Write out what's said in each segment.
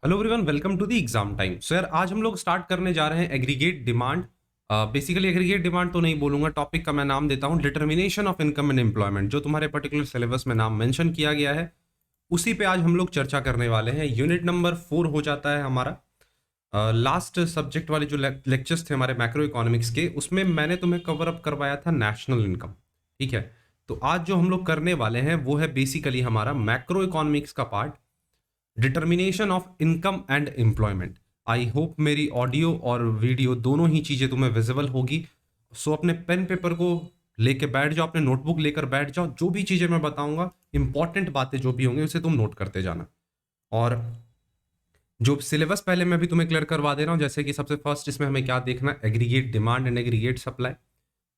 Hello everyone, welcome to the exam time. So यार, आज हम लोग स्टार्ट करने जा रहे हैं aggregate demand. Basically aggregate demand तो नहीं बोलूंगा, टॉपिक का मैं नाम देता हूँ determination of income and employment. जो तुम्हारे पर्टिकुलर सिलेबस में नाम मेंशन किया गया है उसी पे आज हम लोग चर्चा करने वाले हैं। यूनिट नंबर 4 हो जाता है हमारा। लास्ट सब्जेक्ट वाले जो लेक्चर्स थे हमारे मैक्रो इकोनॉमिक्स के, उसमें मैंने तुम्हें कवर अप करवाया था नेशनल इनकम। ठीक है, तो आज जो हम लोग करने वाले हैं वो है बेसिकली हमारा मैक्रो इकोनॉमिक्स का part, determination of income and employment. I hope मेरी ऑडियो और वीडियो दोनों ही चीज़ें तुम्हें विजिबल होगी। सो अपने पेन पेपर को लेके बैठ जाओ, अपने नोटबुक लेकर बैठ जाओ। जो भी चीज़ें मैं बताऊंगा, इंपॉर्टेंट बातें जो भी होंगी उसे तुम नोट करते जाना। और जो सिलेबस पहले मैं भी तुम्हें क्लियर करवा दे रहा हूँ, जैसे कि सबसे फर्स्ट इसमें हमें क्या देखना, aggregate demand and aggregate supply,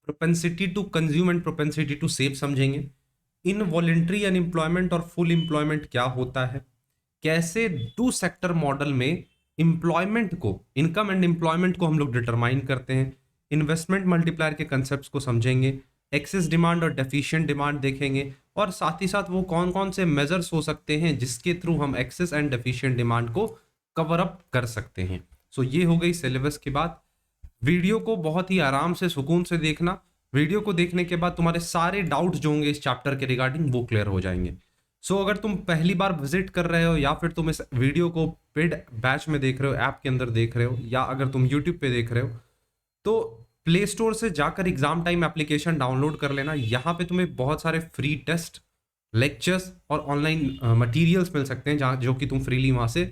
propensity to consume and propensity to save समझेंगे, इनवॉलेंट्री अनएम्प्लॉयमेंट और फुल एम्प्लॉयमेंट क्या होता है, कैसे टू सेक्टर मॉडल में एम्प्लॉयमेंट को, इनकम एंड एम्प्लॉयमेंट को हम लोग डिटरमाइन करते हैं, इन्वेस्टमेंट मल्टीप्लायर के कंसेप्ट को समझेंगे, एक्सेस डिमांड और डेफिशिएंट डिमांड देखेंगे, और साथ ही साथ वो कौन कौन से मेजर्स हो सकते हैं जिसके थ्रू हम एक्सेस एंड डेफिशिएंट डिमांड को कवर अप कर सकते हैं। सो ये हो गई सिलेबस की बात। वीडियो को बहुत ही आराम से सुकून से देखना। वीडियो को देखने के बाद तुम्हारे सारे डाउट्स जो होंगे इस चैप्टर के रिगार्डिंग वो क्लियर हो जाएंगे। सो अगर तुम पहली बार विजिट कर रहे हो या फिर तुम इस वीडियो को पेड बैच में देख रहे हो, ऐप के अंदर देख रहे हो, या अगर तुम यूट्यूब पे देख रहे हो, तो प्ले स्टोर से जाकर एग्जाम टाइम एप्लीकेशन डाउनलोड कर लेना। यहाँ पे तुम्हें बहुत सारे फ्री टेस्ट, लेक्चर्स और ऑनलाइन मटेरियल्स मिल सकते हैं, जहाँ जो कि तुम फ्रीली वहाँ से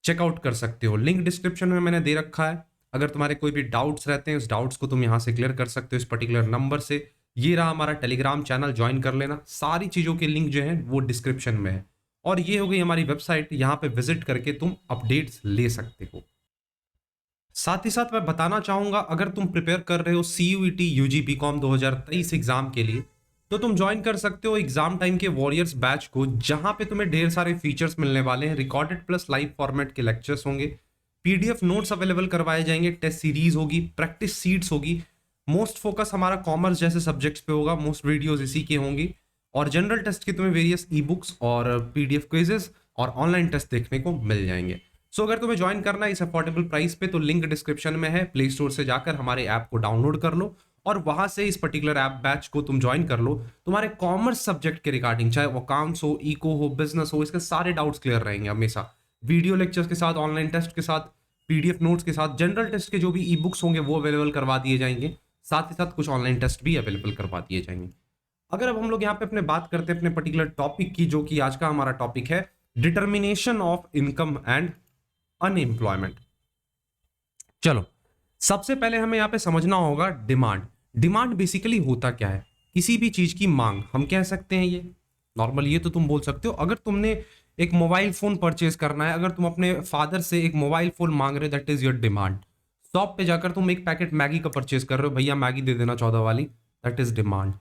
चेकआउट कर सकते हो। लिंक डिस्क्रिप्शन में मैंने दे रखा है। अगर तुम्हारे कोई भी डाउट्स रहते हैं, उस डाउट्स को तुम यहाँ से क्लियर कर सकते हो इस पर्टिकुलर नंबर से। ये रहा हमारा टेलीग्राम चैनल, ज्वाइन कर लेना। सारी चीज़ों के लिंक जो है वो डिस्क्रिप्शन में है। और ये हो गई हमारी वेबसाइट, यहाँ पे विजिट करके तुम अपडेट्स ले सकते हो। साथ ही साथ मैं बताना चाहूंगा, अगर तुम प्रिपेयर कर रहे हो CUET UG BCom 2023 एग्जाम के लिए, तो तुम ज्वाइन कर सकते हो एग्जाम टाइम के वॉरियर्स बैच को, जहां पे तुम्हें ढेर सारे फीचर्स मिलने वाले हैं। रिकॉर्डेड प्लस लाइव फॉर्मेट के लेक्चर्स होंगे, PDF नोट्स अवेलेबल करवाए जाएंगे, टेस्ट सीरीज होगी, प्रैक्टिस सीट्स होगी। मोस्ट फोकस हमारा कॉमर्स जैसे सब्जेक्ट्स पे होगा, मोस्ट वीडियोज इसी की होंगी। और जनरल टेस्ट के तुम्हें वेरियस ई-बुक्स और PDF क्विजेस और ऑनलाइन टेस्ट देखने को मिल जाएंगे। सो अगर तुम्हें ज्वाइन करना है इस अफोर्डेबल प्राइस पे, तो लिंक डिस्क्रिप्शन में है। प्ले स्टोर से जाकर हमारे ऐप को डाउनलोड कर लो और वहां से इस पर्टिकुलर ऐप बैच को तुम ज्वाइन कर लो। तुम्हारे कॉमर्स सब्जेक्ट के रिगार्डिंग, चाहे वो अकाउंट्स हो, इको हो, बिजनेस हो, इसके सारे डाउट्स क्लियर रहेंगे हमेशा। वीडियो लेक्चर्स के साथ, ऑनलाइन टेस्ट के साथ, PDF नोट्स के साथ, जनरल टेस्ट के जो भी ई-बुक्स होंगे वो अवेलेबल करवा दिए जाएंगे। साथ ही साथ कुछ ऑनलाइन टेस्ट भी अवेलेबल करवा दिए जाएंगे। अगर अब हम लोग यहाँ पे अपने बात करते हैं अपने पर्टिकुलर टॉपिक की, जो कि आज का हमारा टॉपिक है determination of income and unemployment. चलो, सबसे पहले हमें यहां पे समझना होगा डिमांड। डिमांड बेसिकली होता क्या है? किसी भी चीज की मांग हम कह सकते हैं। ये नॉर्मल, ये तो तुम बोल सकते हो। अगर तुमने एक मोबाइल फोन परचेज करना है, अगर तुम अपने फादर से एक मोबाइल फोन मांग रहे हो, that is your demand. Shop पे जाकर तुम एक पैकेट मैगी का परचेज कर रहे हो, भैया मैगी दे देना 14 वाली, दैट इज डिमांड।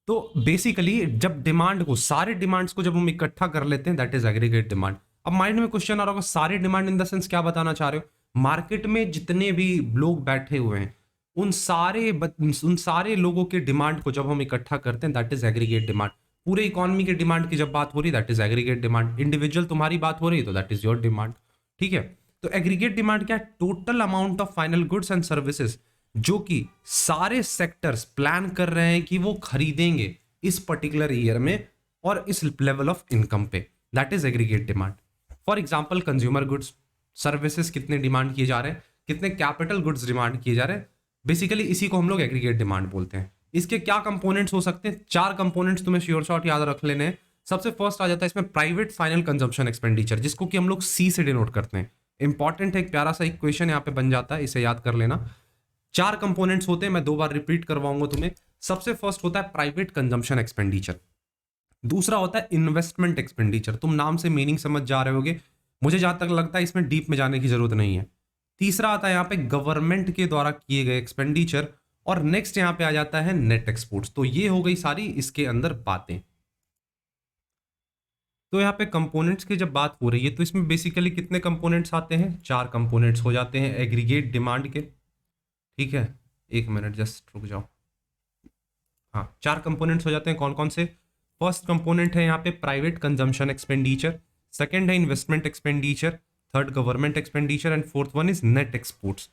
तो बेसिकली जब डिमांड को, सारे डिमांड्स को जब हम इकट्ठा कर लेते हैं, दैट इज एग्रीगेट डिमांड। अब माइंड में क्वेश्चन आ रहा होगा, सारे डिमांड इन द सेंस क्या बताना चाह रहे हो? मार्केट में जितने भी लोग बैठे हुए हैं, उन सारे लोगों के डिमांड को जब हम इकट्ठा करते हैं, दैट इज एग्रीगेट डिमांड। पूरे इकोनॉमी के डिमांड की जब बात हो रही है, that is aggregate demand. Individual तुम्हारी बात हो रही है तो दैट इज योर डिमांड। ठीक है, तो एग्रीगेट डिमांड क्या है? Total amount of final goods and services जो कि सारे सेक्टर्स प्लान कर रहे हैं कि वो खरीदेंगे इस पर्टिकुलर ईयर में और इस लेवल ऑफ इनकम पे, that is aggregate demand. For example consumer goods, services कितने डिमांड किए जा रहे हैं, कितने कैपिटल गुड्स डिमांड किए जा रहे हैं, बेसिकली इसी को हम लोग एग्रीगेट डिमांड बोलते हैं। इसके क्या कंपोनेंट्स हो सकते हैं? 4 कंपोनेंट्स तुम्हें श्योर शॉट याद रख लेने हैं। सबसे फर्स्ट आ जाता है इसमें प्राइवेट फाइनल कंजम्पशन एक्सपेंडिचर, जिसको कि हम लोग C से डिनोट करते हैं। इंपॉर्टेंट है, एक प्यारा सा इक्वेशन यहाँ पे बन जाता है, इसे याद कर लेना। 4 कंपोनेंट्स होते हैं, मैं 2 बार रिपीट करवाऊंगा तुम्हें। सबसे फर्स्ट होता है प्राइवेट कंजम्पशन एक्सपेंडिचर, दूसरा होता है इन्वेस्टमेंट एक्सपेंडिचर। तुम नाम से मीनिंग समझ जा रहे होगे, मुझे जहां तक लगता है इसमें डीप में जाने की जरूरत नहीं है। तीसरा आता है यहाँ पे गवर्नमेंट के द्वारा किए गए एक्सपेंडिचर, और नेक्स्ट यहाँ पे आ जाता है नेट एक्सपोर्ट्स। तो ये हो गई सारी इसके अंदर बातें। तो यहाँ पे कंपोनेंट्स की जब बात हो रही है, तो इसमें बेसिकली कितने कंपोनेंट्स आते हैं? 4 कंपोनेंट्स हो जाते हैं एग्रीगेट डिमांड के। ठीक है, एक मिनट जस्ट रुक जाओ। हाँ, 4 कंपोनेंट्स हो जाते हैं। कौन कौन से? फर्स्ट कंपोनेंट है यहाँ पे प्राइवेट कंजम्पशन एक्सपेंडिचर, सेकंड है investment expenditure, third government expenditure and fourth one is net exports.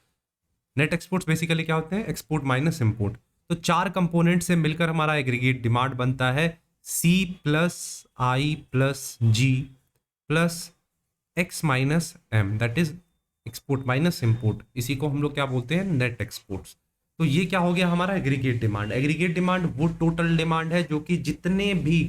Net exports basically क्या होते हैं, एक्सपोर्ट माइनस इम्पोर्ट। तो चार कंपोनेंट से मिलकर हमारा एग्रीगेट डिमांड बनता है C plus I plus G plus X minus M, that is export minus import. इसी को हम लोग क्या बोलते हैं, नेट एक्सपोर्ट्स। तो ये क्या हो गया हमारा एग्रीगेट डिमांड। एग्रीगेट डिमांड वो टोटल डिमांड है जो कि जितने भी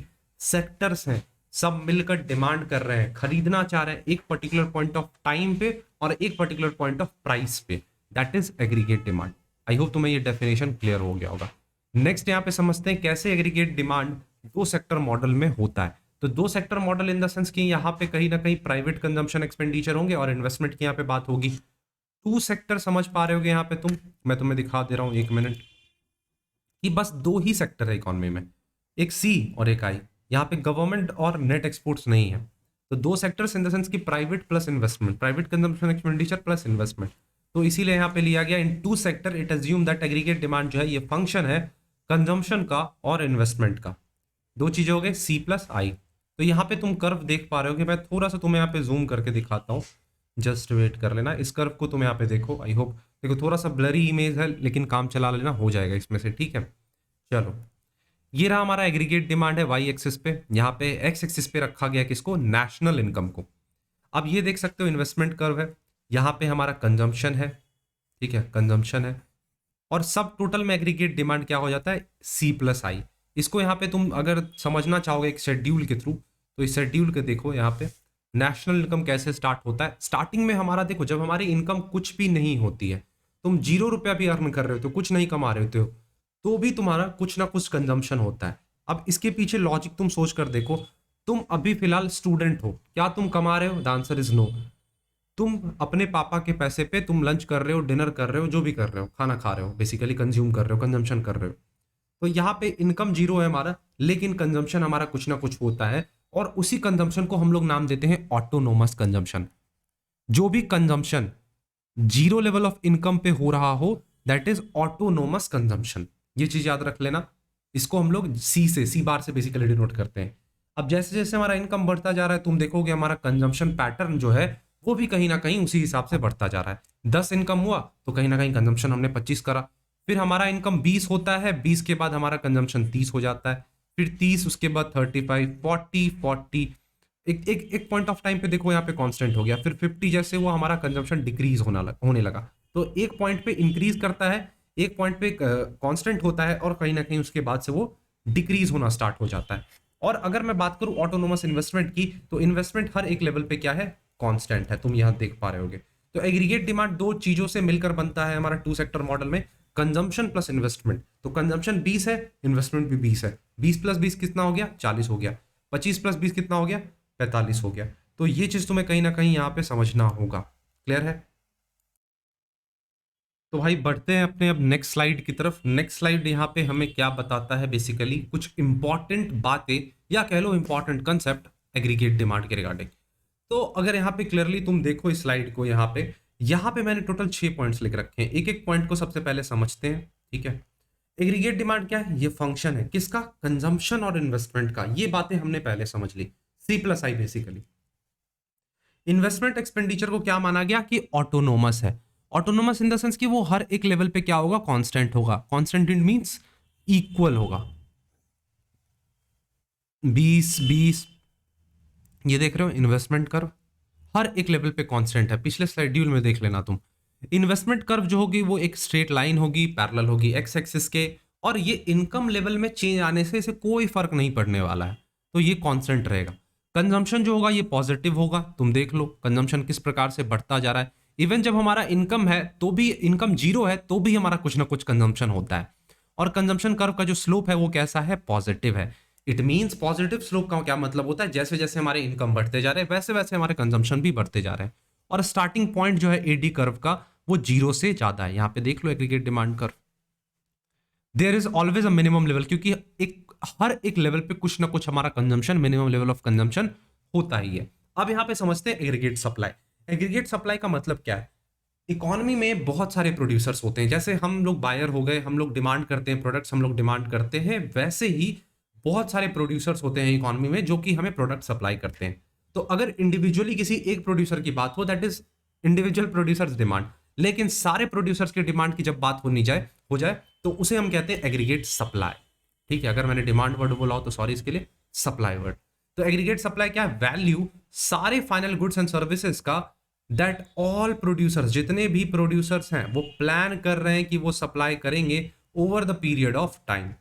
सेक्टर्स हैं सब मिलकर डिमांड कर रहे हैं, खरीदना चाह रहे हैं एक पर्टिकुलर पॉइंट ऑफ टाइम पे और एक पर्टिकुलर पॉइंट ऑफ प्राइस पे, that is aggregate demand. I hope तुम्हें ये डेफिनेशन क्लियर हो गया होगा। नेक्स्ट यहाँ पे समझते हैं कैसे एग्रीगेट डिमांड दो सेक्टर मॉडल में होता है। तो दो sector model in the sense कि यहाँ पे कहीं ना कहीं प्राइवेट कंजम्पशन एक्सपेंडिचर होंगे और इन्वेस्टमेंट की यहाँ पे बात होगी। टू सेक्टर समझ पा रहे होगे यहाँ पे तुम, मैं तुम्हें दिखा दे रहा हूँ एक मिनट, कि बस दो ही सेक्टर है इकोनॉमी में, एक सी और एक आई। यहाँ पे गवर्नमेंट और नेट एक्सपोर्ट्स नहीं है। तो दो सेक्टर्स इन द सेंस कि private plus investment, private consumption expenditure plus investment. तो इसीलिए यहाँ पे लिया गया in two sector it assume that aggregate demand जो है ये फंक्शन है कंजम्पशन का और इन्वेस्टमेंट का। दो चीजें हो गई सी प्लस आई। तो यहाँ पे तुम कर्व देख पा रहे हो कि मैं थोड़ा सा तुम्हें यहाँ पे जूम करके दिखाता हूँ, जस्ट वेट कर लेना। इस कर्व को तुम यहाँ पे देखो, आई होप देखो थोड़ा सा ब्लरी इमेज है लेकिन काम चला लेना, हो जाएगा इसमें से, ठीक है। चलो ये रहा हमारा एग्रीगेट डिमांड है वाई एक्सिस पे, यहाँ पे एक्स एक्सिस पे रखा गया किसको, नेशनल इनकम को। अब ये देख सकते हो इन्वेस्टमेंट कर्व है, यहाँ पे हमारा कंजम्पशन है, ठीक है, कंजम्पशन है, और सब टोटल में एग्रीगेट डिमांड क्या हो जाता है, सी प्लस आई। इसको यहाँ पे तुम अगर समझना चाहोगे एक शेड्यूल के थ्रू, तो इस शेड्यूल के देखो यहाँ पे नेशनल इनकम कैसे स्टार्ट होता है। स्टार्टिंग में हमारा देखो जब हमारी इनकम कुछ भी नहीं होती है, तुम 0 रुपया भी अर्न कर रहे हो तो कुछ नहीं कमा रहे होते हो, तो भी तुम्हारा कुछ ना कुछ कंजम्पशन होता है। अब इसके पीछे लॉजिक तुम सोच कर देखो, तुम अभी फिलहाल स्टूडेंट हो, क्या तुम कमा रहे हो, द आंसर इज नो। तुम अपने पापा के पैसे पे तुम लंच कर रहे हो, डिनर कर रहे हो, जो भी कर रहे हो, खाना खा रहे हो, बेसिकली कंज्यूम कर रहे हो, कंजम्पशन कर रहे हो। तो यहाँ पे इनकम 0 है हमारा, लेकिन कंजम्पशन हमारा कुछ ना कुछ होता है, और उसी कंजम्पशन को हम लोग नाम देते हैं ऑटोनोमस कंजम्पशन। जो भी कंजम्पशन 0 लेवल ऑफ इनकम पे हो रहा हो दैट इज ऑटोनोमस कंजम्पशन। ये चीज याद रख लेना। इसको हम लोग सी बार से बेसिकली डिनोट करते हैं। अब जैसे जैसे हमारा इनकम बढ़ता जा रहा है तुम देखोगे हमारा कंजम्पशन पैटर्न जो है वो भी कहीं ना कहीं उसी हिसाब से बढ़ता जा रहा है। 10 इनकम हुआ तो कहीं ना कहीं कंजम्पशन हमने 25 करा, फिर हमारा इनकम 20 होता है, 20 के बाद हमारा कंजम्पशन 30 हो जाता है, फिर 30 उसके बाद 35 40 एक पॉइंट ऑफ टाइम पे देखो यहाँ पे कांस्टेंट हो गया, फिर 50 जैसे वो हमारा कंजम्पशन डिक्रीज होने लगा। तो एक पॉइंट पे इंक्रीज करता है, एक पॉइंट पे कांस्टेंट होता है, और कहीं ना कहीं उसके बाद से वो डिक्रीज होना स्टार्ट हो जाता है। और अगर मैं बात करूं ऑटोनोमस इन्वेस्टमेंट की, तो इन्वेस्टमेंट हर एक लेवल पे क्या है, कांस्टेंट है, तुम यहां देख पा रहे होगे। तो एग्रीगेट डिमांड दो चीजों से मिलकर बनता है हमारा टू सेक्टर मॉडल में, कंजम्पशन प्लस इन्वेस्टमेंट। तो कंजम्पशन 20 है, इन्वेस्टमेंट भी 20 है, 20 प्लस 20 कितना हो गया, 40 हो गया, 25 प्लस 20 कितना हो गया, 45 हो गया। तो ये चीज तुम्हें कहीं ना कहीं यहाँ पे समझना होगा। क्लियर है? तो भाई बढ़ते हैं अपने अब नेक्स्ट स्लाइड की तरफ। नेक्स्ट स्लाइड यहाँ पे हमें क्या बताता है, बेसिकली कुछ इंपॉर्टेंट बातें या कह लो इंपॉर्टेंट कंसेप्ट एग्रीगेट डिमांड के रिगार्डिंग। तो अगर यहाँ पे क्लियरली तुम देखो इस स्लाइड को, यहाँ पे मैंने टोटल 6 पॉइंट्स लिख रखे हैं। एक एक पॉइंट को सबसे पहले समझते हैं, ठीक है। एग्रीगेट डिमांड क्या है, ये फंक्शन है किसका, कंजम्पशन और इन्वेस्टमेंट का। ये बातें हमने पहले समझ ली, C plus I basically. Investment expenditure को क्या माना गया कि ऑटोनोमस है। ऑटोनोमस इन द सेंस कि वो हर एक लेवल पे क्या होगा, कांस्टेंट होगा। कांस्टेंट इट मींस इक्वल होगा, 20 ये देख रहे हो इन्वेस्टमेंट कर्व हर एक लेवल पे कांस्टेंट है। पिछले शेड्यूल में देख लेना तुम, इन्वेस्टमेंट कर्व जो होगी वो एक स्ट्रेट लाइन होगी, पैरेलल होगी एक्स एक्सिस के, और ये इनकम लेवल में चेंज आने से इसे कोई फर्क नहीं पड़ने वाला है, तो ये कांस्टेंट रहेगा। कंजम्पशन जो होगा ये पॉजिटिव होगा, तुम देख लो कंजम्पशन किस प्रकार से बढ़ता जा रहा है। इवन जब हमारा इनकम है तो भी, इनकम 0 है तो भी हमारा कुछ ना कुछ कंजम्पशन होता है, और कंजम्पशन कर्व का जो स्लोप है वो कैसा है, पॉजिटिव है। इट मींस पॉजिटिव स्लोप का क्या मतलब होता है, जैसे जैसे हमारे इनकम बढ़ते जा रहे हैं वैसे वैसे हमारे कंजम्पशन भी बढ़ते जा रहे हैं, और स्टार्टिंग पॉइंट जो है एडी कर्व का वो 0 से ज्यादा है। यहाँ पे देख लो aggregate demand curve, there is always a minimum level, क्योंकि हर एक लेवल पे कुछ ना कुछ हमारा consumption, minimum level of consumption होता ही है। अब यहाँ पे समझते हैं एग्रीगेट सप्लाई। एग्रीगेट सप्लाई का मतलब क्या है, इकोनॉमी में बहुत सारे प्रोड्यूसर्स होते हैं, जैसे हम लोग बायर हो गए, हम लोग डिमांड करते हैं प्रोडक्ट्स, हम लोग डिमांड करते हैं, वैसे ही बहुत सारे प्रोड्यूसर्स होते हैं इकोनॉमी में जो कि हमें प्रोडक्ट सप्लाई करते हैं। तो अगर इंडिविजुअली किसी एक प्रोड्यूसर की बात हो, that is individual producers demand. लेकिन सारे प्रोड्यूसर्स की डिमांड की जब बात हो जाए तो उसे हम कहते हैं एग्रीगेट सप्लाई। ठीक है, अगर मैंने डिमांड वर्ड बोला हो तो सॉरी इसके लिए, सप्लाई वर्ड। तो एग्रीगेट सप्लाई क्या है? वैल्यू सारे फाइनल गुड्स एंड सर्विसेज का दैट ऑल प्रोड्यूसर्स, जितने भी प्रोड्यूसर्स हैं वो प्लान कर रहे हैं कि वो सप्लाई करेंगे over the period of time.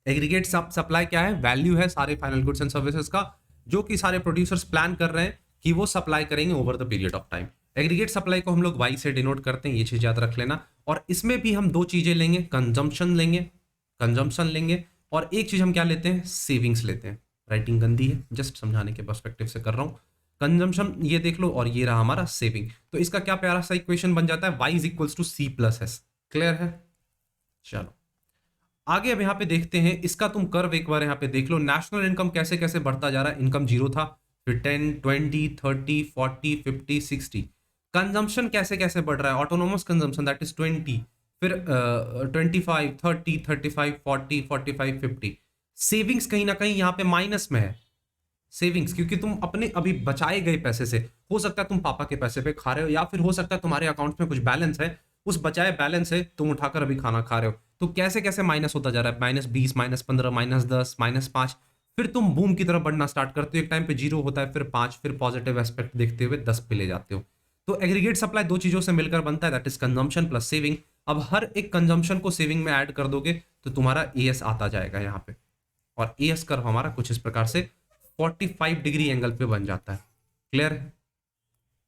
Aggregate supply क्या है? वैल्यू है सारे फाइनल गुड्स एंड सर्विसेज का जो कि सारे प्रोड्यूसर्स प्लान कर रहे हैं कि वो सप्लाई करेंगे over the period of time. Aggregate supply को हम लोग वाई से डिनोट करते हैं, ये चीज याद रख लेना। और इसमें भी हम दो चीजें लेंगे, कंजम्पशन लेंगे और एक चीज हम क्या लेते हैं? सेविंग्स लेते हैं। राइटिंग गंदी है, जस्ट समझाने के पर्सपेक्टिव से कर रहा हूं। कंजम्पशन ये देख लो और ये रहा हमारा सेविंग। तो इसका क्या प्यारा सा इक्वेशन बन जाता है, y is equals to C plus S. Clear है? चलो आगे अब यहाँ पे देखते हैं इसका तुम कर्व एक बार यहाँ पे देख लो। नेशनल इनकम कैसे कैसे बढ़ता जा रहा है। इनकम 0 था, फिर 10, 20, 30, 40, 50, 60। कंजम्पशन कैसे कैसे बढ़ रहा है? ऑटोनोमस कंजम्पशन दैट इज 20, फिर 25, 30, 35, 40, 45, 50। सेविंग्स कहीं ना कहीं यहाँ पे माइनस में है। सेविंग्स क्योंकि तुम अपने अभी बचाए गए पैसे से, हो सकता है तुम पापा के पैसे पे खा रहे हो या फिर हो सकता है तुम्हारे अकाउंट में कुछ बैलेंस है, उस बचाए बैलेंस से तुम उठाकर अभी खाना खा रहे हो। तो कैसे कैसे माइनस होता जा रहा है, -20, -15, -10, -5। फिर तुम बूम की तरफ बढ़ना स्टार्ट करते हो। एक टाइम पे 0 होता है, फिर 5, फिर पॉजिटिव एस्पेक्ट देखते हुए 10 पे ले जाते हो। तो एग्रीगेट सप्लाई दो चीजों से मिलकर बनता है, that is consumption plus saving. अब हर एक कंजम्पशन को सेविंग में ऐड कर दोगे तो तुम्हारा एएस आता जाएगा यहाँ पे, और एएस कर्व हमारा कुछ इस प्रकार से 45 डिग्री एंगल पे बन जाता है। क्लियर है?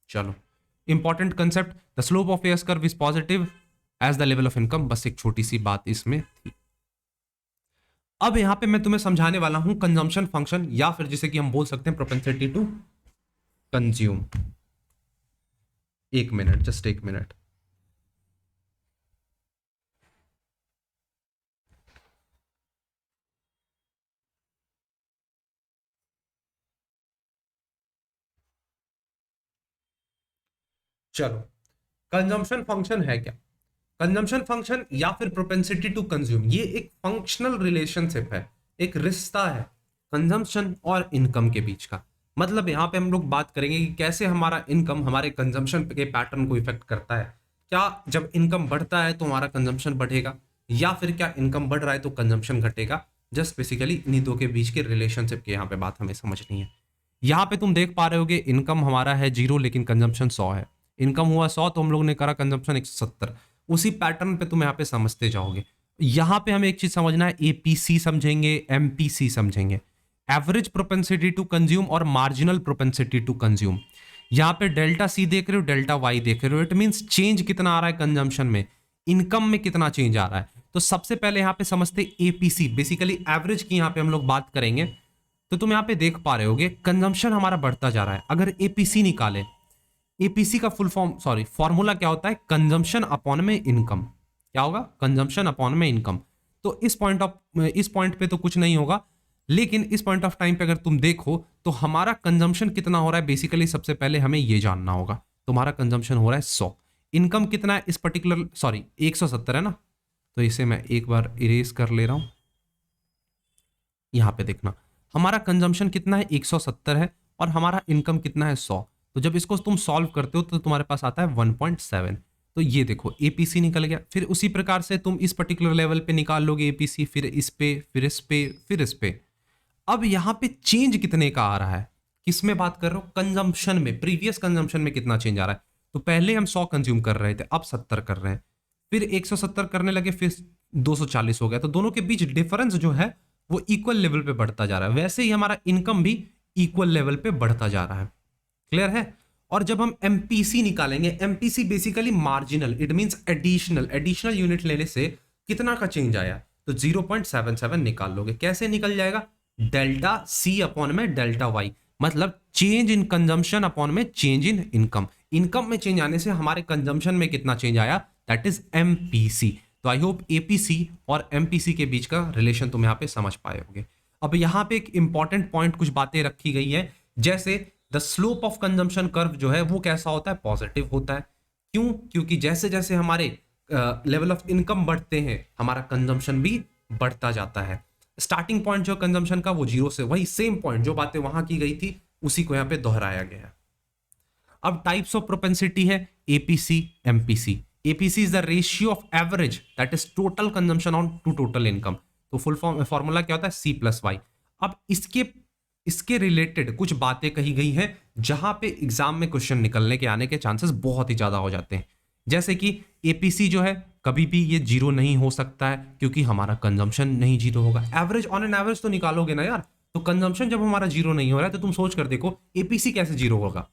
चलो important concept, the slope of AS curve is positive as the level of income. बस एक छोटी सी बात इसमें थी। अब यहां पे मैं तुम्हें समझाने वाला हूं कंजम्पशन फंक्शन, या फिर जिसे कि हम बोल सकते हैं प्रोपेंसिटी टू कंज्यूम। एक मिनट, जस्ट एक मिनट। चलो कंजम्पशन फंक्शन है क्या? कंजम्पशन फंक्शन या फिर प्रोपेंसिटी टू कंज्यूम, ये एक फंक्शनल रिलेशनशिप है, एक रिश्ता है कंजम्पशन और इनकम के बीच का। मतलब यहां पे हम लोग बात करेंगे कि कैसे हमारा इनकम हमारे कंजम्पशन के पैटर्न को इफेक्ट करता है। क्या जब इनकम बढ़ता है तो हमारा कंजम्पशन बढ़ेगा, या फिर क्या इनकम बढ़ रहा है तो कंजम्पशन घटेगा। जस्ट बेसिकली इन्हीं दो के बीच के रिलेशनशिप की यहाँ पे बात हमें समझनी है। यहाँ पे तुम देख पा रहे होगे इनकम हमारा है 0 लेकिन कंजम्पशन 100 है। इनकम हुआ 100 तो हम लोग ने करा कंजम्पशन 170। उसी पैटर्न पे तुम यहाँ पे समझते जाओगे। यहाँ पे हमें एक चीज समझना है, एपीसी समझेंगे, एमपीसी समझेंगे, एवरेज प्रोपेंसिटी टू कंज्यूम और मार्जिनल प्रोपेंसिटी टू कंज्यूम। यहाँ पे डेल्टा सी देख रहे हो, डेल्टा वाई देख रहे हो, इट मीन्स चेंज कितना आ रहा है कंजम्पशन में, इनकम में कितना चेंज आ रहा है। तो सबसे पहले यहाँ पे समझते एपीसी, बेसिकली एवरेज की यहाँ पे हम लोग बात करेंगे। तो तुम यहाँ पे देख पा रहे होगे कंजम्पशन हमारा बढ़ता जा रहा है। अगर एपीसी निकाले, एपीसी का फुल फॉर्म फॉर्मूला क्या होता है? कंजम्पशन अपॉन में इनकम। क्या होगा? कंजम्पशन अपॉन में इनकम। तो इस पॉइंट पे तो कुछ नहीं होगा, लेकिन इस पॉइंट ऑफ टाइम पे अगर तुम देखो तो हमारा कंजम्पशन कितना हो रहा है, बेसिकली सबसे पहले हमें ये जानना होगा। तुम्हारा कंजम्पशन हो रहा है 100, इनकम कितना है इस पर्टिकुलर, सॉरी 170 है ना, तो इसे मैं एक बार इरेज कर ले रहा हूं। यहां पे देखना हमारा कंजम्पशन कितना है, 170 है, और हमारा इनकम कितना है, 100। तो जब इसको तुम सॉल्व करते हो तो तुम्हारे पास आता है 1.7। तो ये देखो एपीसी निकल गया। फिर उसी प्रकार से तुम इस पर्टिकुलर लेवल पे निकाल लोगे एपीसी, फिर इस पे, फिर इस पे, फिर इस पे। अब यहां पे चेंज कितने का आ रहा है, किसमें बात कर रहे हो? कंजम्पशन में। प्रीवियस कंजम्पशन में कितना चेंज आ रहा है? तो पहले हम 100 कंज्यूम कर रहे थे, अब 70 कर रहे हैं, फिर 170 करने लगे, फिर 240 हो गया। तो दोनों के बीच डिफरेंस जो है वो इक्वल लेवल पे बढ़ता जा रहा है। वैसे ही हमारा इनकम भी इक्वल लेवल पे बढ़ता जा रहा है। क्लियर है? और जब हम एमपीसी निकालेंगे, MPC basically marginal, it means additional unit लेने से कितना का चेंज आया, तो 0.77 निकाल लोगे। कैसे निकल जाएगा? डेल्टा सी अपॉन में डेल्टा वाई, मतलब चेंज इन कंजम्पशन अपॉन में चेंज इन इनकम। इनकम में चेंज आने से हमारे कंजम्पशन में कितना चेंज आया, दैट इज एमपीसी। तो आई होप एपीसी और एमपीसी के बीच का रिलेशन तुम यहां पे समझ पाए होगे। अब यहां पे एक इंपॉर्टेंट पॉइंट, कुछ बातें रखी गई है, जैसे the slope of consumption curve जो है वो कैसा होता है, पॉजिटिव होता है। क्यों? क्योंकि जैसे जैसे हमारे लेवल ऑफ इनकम बढ़ते हैं हमारा कंजम्पशन भी बढ़ता जाता है। स्टार्टिंग पॉइंट जो कंजम्पशन का वो 0 से, वही सेम पॉइंट जो बातें वहां की गई थी उसी को यहाँ पे दोहराया गया है। अब टाइप्स ऑफ प्रोपेंसिटी है APC, MPC. APC is the ratio of average that is total consumption on to total income. तो फुल फॉर्मूला क्या होता है, सी प्लस वाई। अब इसके रिलेटेड कुछ बातें कही गई हैं जहां पे एग्जाम में क्वेश्चन निकलने के आने के चांसेस बहुत ही ज्यादा हो जाते हैं। जैसे कि एपीसी जो है कभी भी ये जीरो नहीं हो सकता है क्योंकि हमारा कंजम्पशन नहीं जीरो होगा। एवरेज ऑन एन एवरेज तो निकालोगे ना यार, तो कंजम्पशन जब हमारा जीरो नहीं हो रहा है तो तुम सोच कर देखो एपीसी कैसे जीरो होगा।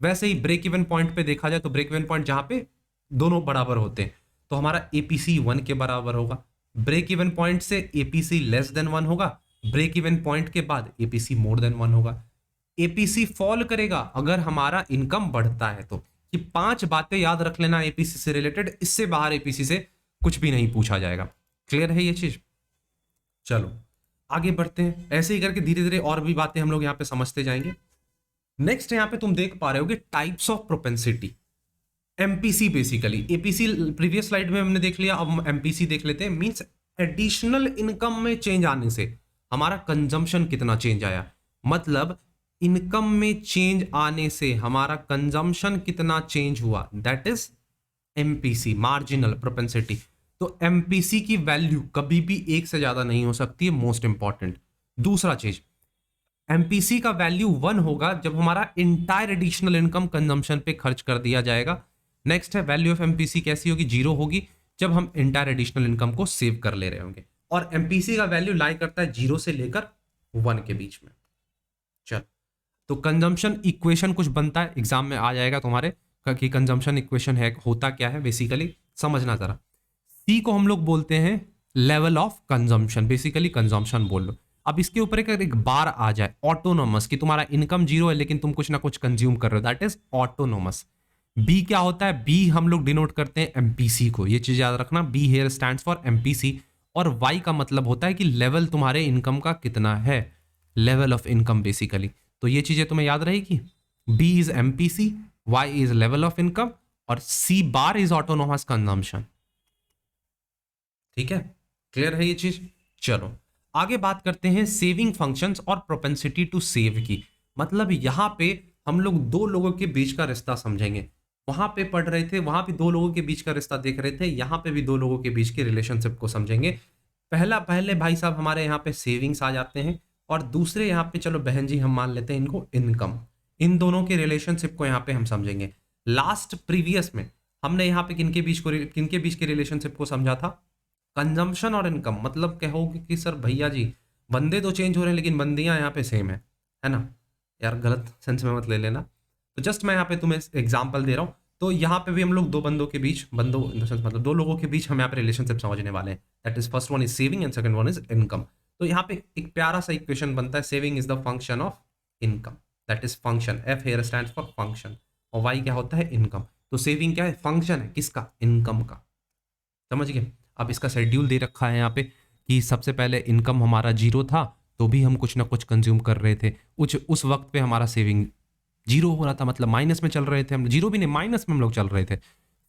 वैसे ही ब्रेक इवन पॉइंट पे देखा जाए तो ब्रेक इवन पॉइंट जहां पे दोनों बराबर होते हैं तो हमारा एपीसी 1 के बराबर होगा। ब्रेक इवन पॉइंट से एपीसी लेस देन 1 होगा, ब्रेक इवन पॉइंट के बाद एपीसी मोर देन 1 होगा। एपीसी फॉल करेगा अगर हमारा इनकम बढ़ता है। तो ये 5 बातें याद रख लेना एपीसी से रिलेटेड, इससे बाहर एपीसी से कुछ भी नहीं पूछा जाएगा। क्लियर है ये चीज? चलो आगे बढ़ते हैं, ऐसे ही करके धीरे धीरे और भी बातें हम लोग यहाँ पे समझते जाएंगे। नेक्स्ट यहाँ पे तुम देख पा रहे होगे types of propensity. MPC basically, APC previous slide में हमने देख लिया, अब हम एमपीसी देख लेते हैं। मींस एडिशनल इनकम में चेंज आने से हमारा कंजम्पशन कितना चेंज आया, मतलब इनकम में चेंज आने से हमारा कंजम्पशन कितना चेंज हुआ, that is MPC, marginal propensity. तो एमपीसी की वैल्यू कभी भी 1 से ज्यादा नहीं हो सकती है, मोस्ट इंपॉर्टेंट। दूसरा चीज, एमपीसी का वैल्यू 1 होगा जब हमारा इंटायर एडिशनल इनकम कंजम्पशन पे खर्च कर दिया जाएगा। नेक्स्ट है वैल्यू ऑफ एमपीसी कैसी होगी, 0 होगी जब हम इंटायर एडिशनल इनकम को सेव कर ले रहे होंगे। और एमपीसी का वैल्यू लाई करता है 0 से लेकर 1 के बीच में। चल, तो कंजम्पशन इक्वेशन कुछ बनता है, एग्जाम में आ जाएगा तुम्हारे कि कंजम्पशन इक्वेशन है, होता क्या है बेसिकली समझना जरा। सी को हम लोग बोलते हैं level of consumption, basically consumption बोल लो। अब इसके ऊपर एक बार आ जाए ऑटोनोमस, कि तुम्हारा इनकम 0 है लेकिन तुम कुछ ना कुछ कंज्यूम कर रहे हो, दैट इज ऑटोनोमस। बी क्या होता है, बी हम लोग डिनोट करते हैं एमपीसी को, ये चीज याद रखना, be here stands for MPC. और वाई का मतलब होता है कि लेवल तुम्हारे इनकम का कितना है, लेवल ऑफ इनकम बेसिकली। तो ये चीजें तुम्हें याद रहेगी, B is MPC, Y is level of income और C bar is autonomous consumption. ठीक है, क्लियर है ये चीज? चलो आगे बात करते हैं सेविंग फंक्शंस और प्रोपेंसिटी टू सेव की। मतलब यहां पे हम लोग दो लोगों के बीच का रिश्ता समझेंगे। वहां पे पढ़ रहे थे, वहां भी दो लोगों के बीच का रिश्ता देख रहे थे, यहां पे भी दो लोगों के बीच के रिलेशनशिप को समझेंगे। पहले भाई साहब हमारे यहाँ पे सेविंग्स आ जाते हैं और दूसरे यहाँ पे चलो बहन जी हम मान लेते हैं इनको इनकम। इन दोनों के रिलेशनशिप को यहाँ पे हम समझेंगे। लास्ट प्रीवियस में हमने यहाँ पे किनके बीच के रिलेशनशिप को समझा था, कंजम्पशन और इनकम। मतलब कहोगे कि सर भैया जी बंदे तो चेंज हो रहे हैं लेकिन बंदियां यहाँ पे सेम है ना यार, गलत सेंस में मत ले लेना। तो जस्ट मैं यहाँ पे तुम्हें एग्जांपल दे रहा हूँ। तो यहाँ पे भी हम लोग दो बंदों के बीच, बंदों इन द सेंस मतलब दो लोगों के बीच हम यहाँ पे रिलेशनशिप समझने वाले हैं। That is first one is saving and second one is income. तो यहाँ पे एक प्यारा सा इक्वेशन बनता है, saving is the function of income, that is function, F here stands for function, और वाई क्या होता है इनकम। तो सेविंग क्या है, फंक्शन है किसका, इनकम का। समझ गए? अब इसका शेड्यूल दे रखा है यहाँ पे कि सबसे पहले इनकम हमारा 0 था तो भी हम कुछ ना कुछ कंज्यूम कर रहे थे, उस वक्त पे हमारा सेविंग 0 हो रहा था, मतलब माइनस में चल रहे थे हम, 0 भी नहीं माइनस में हम लोग चल रहे थे।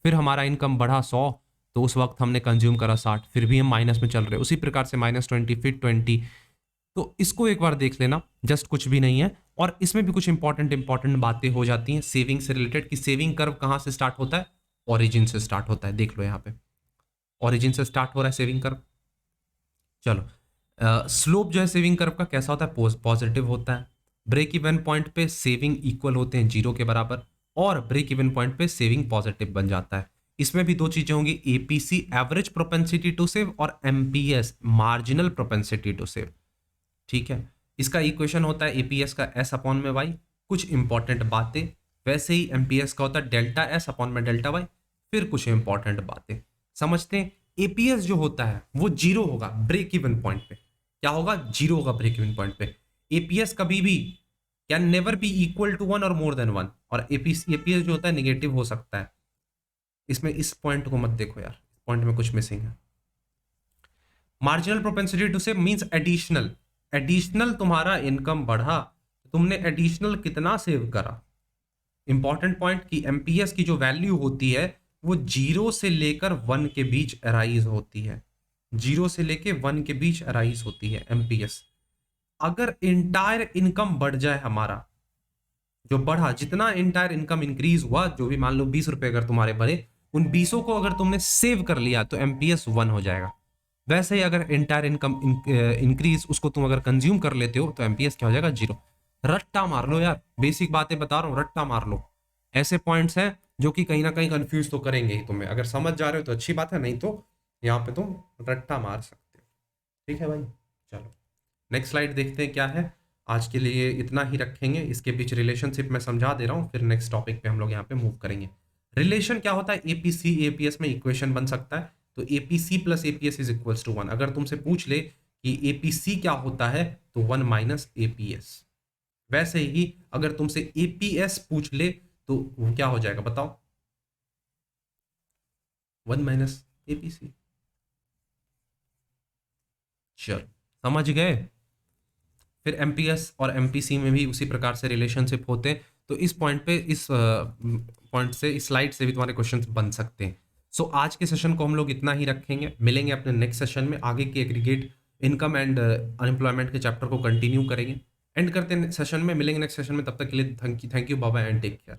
फिर हमारा इनकम बढ़ा 100 तो उस वक्त हमने कंज्यूम करा 60, फिर भी हम माइनस में चल रहे, उसी प्रकार से -20 फिर 20। तो इसको एक बार देख लेना, जस्ट कुछ भी नहीं है। और इसमें भी कुछ इंपॉर्टेंट बातें हो जाती हैं सेविंग से रिलेटेड, कि सेविंग कर्व कहाँ से स्टार्ट होता है, ओरिजिन से स्टार्ट होता है। देख लो यहाँ पे ओरिजिन से स्टार्ट हो रहा है सेविंग कर्व। चलो स्लोप जो है सेविंग कर्व का कैसा होता है, पॉजिटिव होता है। ब्रेक इवन पॉइंट पे सेविंग इक्वल होते हैं 0 के बराबर, और ब्रेक इवन पॉइंट पे सेविंग पॉजिटिव बन जाता है। इसमें भी दो चीजें होंगी, APC average propensity to save और MPS marginal propensity to save. ठीक है, इसका इक्वेशन होता है एपीएस का एस अपॉन में वाई। कुछ इंपॉर्टेंट बातें, वैसे ही एमपीएस का होता है डेल्टा एस अपॉन में डेल्टा वाई। फिर कुछ इंपॉर्टेंट बातें समझते हैं। एपीएस जो होता है वो 0 होगा ब्रेक इवन पॉइंट पे। क्या होगा, 0 होगा ब्रेक इवन पॉइंट पे। एपीएस कभी भी can never be equal to 1 और मोर देन 1, और एपीएस जो होता है नेगेटिव हो सकता है। इसमें इस पॉइंट को मत देखो यार, इस पॉइंट में कुछ मिसिंग है। Marginal propensity to save means additional तुम्हारा इनकम बढ़ा, तुमने एडिशनल कितना सेव करा। इंपॉर्टेंट पॉइंट की एमपीएस की जो वैल्यू होती है वो 0 से लेकर 1 के बीच अराइज होती है, 0 से लेकर 1 के बीच अराइज होती है एमपीएस। अगर इंटायर इनकम बढ़ जाए हमारा जो बढ़ा, जितना इंटायर इनकम इंक्रीज हुआ, जो भी मान लो 20 रुपए अगर तुम्हारे भरे, उन 20 को अगर तुमने सेव कर लिया तो एमपीएस 1 हो जाएगा। वैसे ही अगर इंटायर इनकम इंक्रीज उसको तुम अगर कंज्यूम कर लेते हो तो एमपीएस क्या हो जाएगा, 0। रट्टा मार लो यार, बेसिक बातें बता रहा हूँ, रट्टा मार लो। ऐसे पॉइंट्स हैं जो कि कहीं ना कहीं कंफ्यूज तो करेंगे ही तुम्हें, अगर समझ जा रहे हो तो अच्छी बात है, नहीं तो यहाँ पे तुम रट्टा मार सकते हो। ठीक है भाई, चलो नेक्स्ट स्लाइड देखते हैं क्या है। आज के लिए इतना ही रखेंगे, इसके बीच रिलेशनशिप में समझा दे रहा हूँ, फिर नेक्स्ट टॉपिक पे हम लोग यहाँ पे मूव करेंगे। रिलेशन क्या होता है, एपीसी एपीएस में इक्वेशन बन सकता है, तो APC plus APS is equals to 1। अगर तुमसे पूछ ले कि एपीसी क्या होता है तो 1 माइनस एपीएस। वैसे ही अगर तुमसे एपीएस पूछ ले तो वो क्या हो जाएगा बताओ, 1 माइनस एपीसी। चलो समझ गए। फिर एमपीएस और एमपीसी में भी उसी प्रकार से रिलेशनशिप होते हैं, तो इस पॉइंट पे, इस पॉइंट से, इस स्लाइड से भी तुम्हारे क्वेश्चन बन सकते हैं। सो आज के सेशन को हम लोग इतना ही रखेंगे, मिलेंगे अपने नेक्स्ट सेशन में, आगे के एग्रीगेट इनकम एंड अनएम्प्लॉयमेंट के चैप्टर को कंटिन्यू करेंगे। एंड करते हैं सेशन में, मिलेंगे नेक्स्ट सेशन में, तब तक के लिए thank you, bye bye and take care.